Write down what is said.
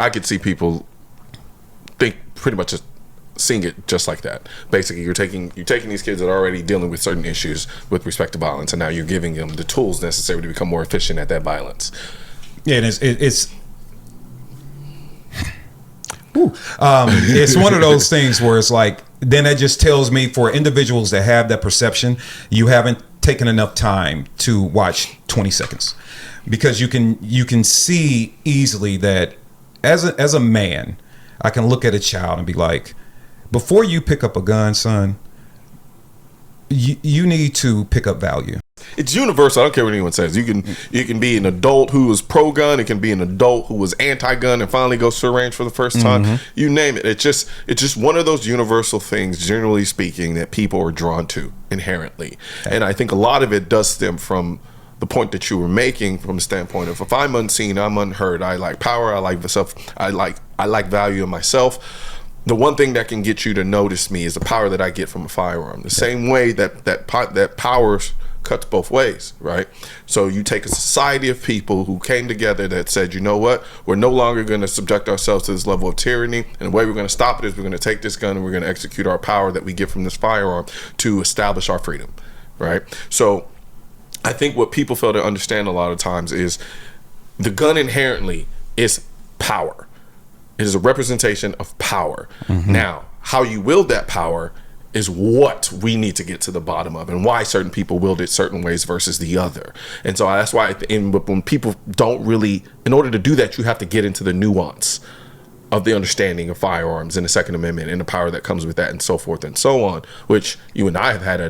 I could see people think pretty much just seeing it just like that. Basically, you're taking these kids that are already dealing with certain issues with respect to violence, and now you're giving them the tools necessary to become more efficient at that violence. Yeah, and it's one of those things where it's like, then that just tells me, for individuals that have that perception, you haven't taken enough time to watch 20 seconds, because you can see easily that as a man, I can look at a child and be like, before you pick up a gun, son, you need to pick up value. It's universal. I don't care what anyone says. You can be an adult who is pro-gun. It can be an adult who was anti-gun and finally goes to a range for the first time. You name it. It's just one of those universal things, generally speaking, that people are drawn to inherently. And I think a lot of it does stem from the point that you were making, from the standpoint of, if I'm unseen, I'm unheard. I like power. I like myself. I like value in myself. The one thing that can get you to notice me is the power that I get from a firearm. The same way that power cuts both ways, right? So you take a society of people who came together that said, you know what, we're no longer going to subject ourselves to this level of tyranny, and the way we're going to stop it is we're going to take this gun and we're going to execute our power that we get from this firearm to establish our freedom, right? So I think what people fail to understand a lot of times is the gun inherently is power. It is a representation of power. Now, how you wield that power is what we need to get to the bottom of, and why certain people wield it certain ways versus the other. And so that's why when people don't really, in order to do that, you have to get into the nuance of the understanding of firearms and the Second Amendment and the power that comes with that, and so forth and so on, which you and I have had